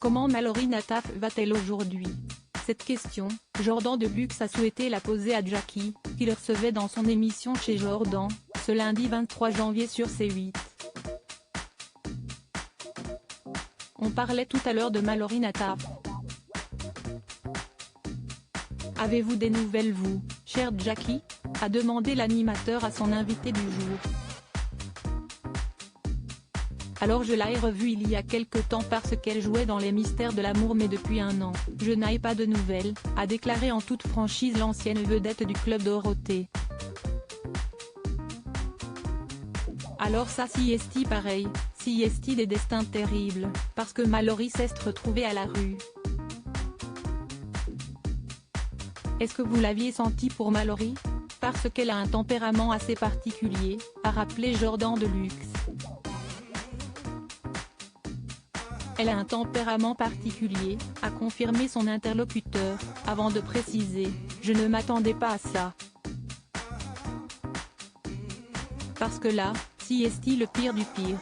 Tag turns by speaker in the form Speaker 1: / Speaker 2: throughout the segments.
Speaker 1: Comment Mallory Nataf va-t-elle aujourd'hui? Cette question, Jordan Deluxe a souhaité la poser à Jackie, qui le recevait dans son émission Chez Jordan, ce lundi 23 janvier sur C8. On parlait tout à l'heure de Mallory Nataf. Avez-vous des nouvelles vous, chère Jackie? A demandé l'animateur à son invité du jour. Alors je l'ai revue il y a quelque temps parce qu'elle jouait dans Les Mystères de l'amour mais depuis un an, je n'ai pas de nouvelles, a déclaré en toute franchise l'ancienne vedette du Club Dorothée. Alors ça si est pareil, si est des destins terribles, parce que Mallory s'est retrouvée à la rue. Est-ce que vous l'aviez senti pour Mallory? Parce qu'elle a un tempérament assez particulier, a rappelé Jordan Deluxe. Elle a un tempérament particulier, a confirmé son interlocuteur, avant de préciser « Je ne m'attendais pas à ça. Parce que là, si est le pire du pire.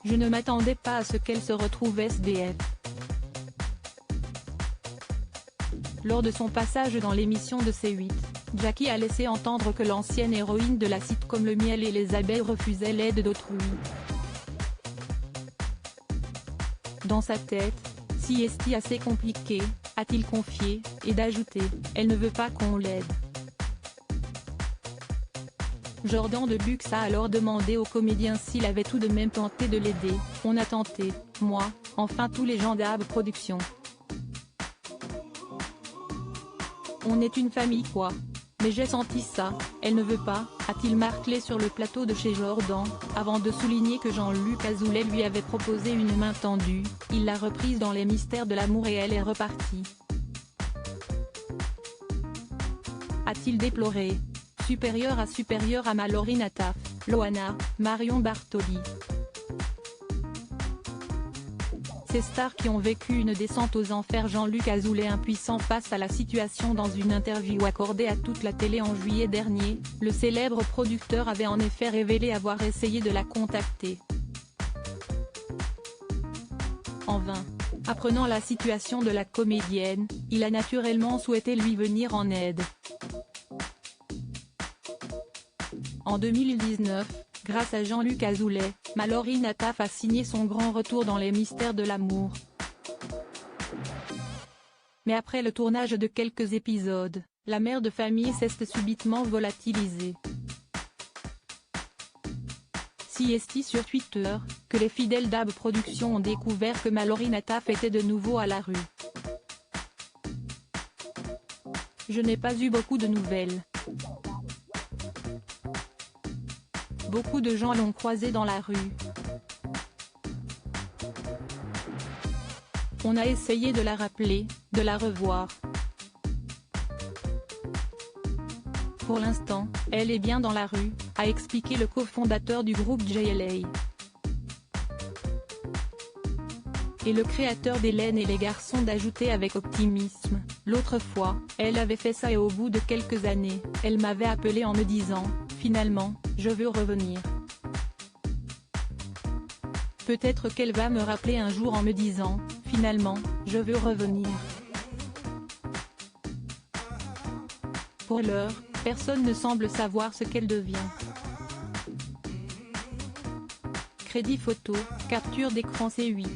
Speaker 1: Je ne m'attendais pas à ce qu'elle se retrouve SDF. » Lors de son passage dans l'émission de C8, Jackie a laissé entendre que l'ancienne héroïne de la sitcom Le Miel et les abeilles refusait l'aide d'autrui. Dans sa tête, si est assez compliqué, a-t-il confié, et d'ajouter, elle ne veut pas qu'on l'aide. Jordan Deluxe a alors demandé au comédien s'il avait tout de même tenté de l'aider. On a tenté, moi, enfin tous les gens d'Ab Productions. On est une famille quoi. Mais j'ai senti ça, elle ne veut pas, a-t-il martelé sur le plateau de Chez Jordan, avant de souligner que Jean-Luc Azoulay lui avait proposé une main tendue, il l'a reprise dans Les Mystères de l'amour et elle est repartie. A-t-il déploré. Supérieur à Mallory Nataf, Loana, Marion Bartoli. Ces stars qui ont vécu une descente aux enfers. Jean-Luc Azoulay impuissant face à la situation. Dans une interview accordée à toute la télé en juillet dernier, le célèbre producteur avait en effet révélé avoir essayé de la contacter. En vain. Apprenant la situation de la comédienne, il a naturellement souhaité lui venir en aide. En 2019, grâce à Jean-Luc Azoulay, Mallory Nataf a signé son grand retour dans Les Mystères de l'amour. Mais après le tournage de quelques épisodes, la mère de famille s'est subitement volatilisée. Si est sur Twitter, que les fidèles d'Ab Productions ont découvert que Mallory Nataf était de nouveau à la rue. Je n'ai pas eu beaucoup de nouvelles. Beaucoup de gens l'ont croisée dans la rue. On a essayé de la rappeler, de la revoir. Pour l'instant, elle est bien dans la rue, a expliqué le cofondateur du groupe JLA. Et le créateur d'Hélène et les garçons d'ajouter avec optimisme, l'autre fois, elle avait fait ça et au bout de quelques années, elle m'avait appelé en me disant, finalement, je veux revenir. Peut-être qu'elle va me rappeler un jour en me disant, finalement, je veux revenir. Pour l'heure, personne ne semble savoir ce qu'elle devient. Crédit photo, capture d'écran C8.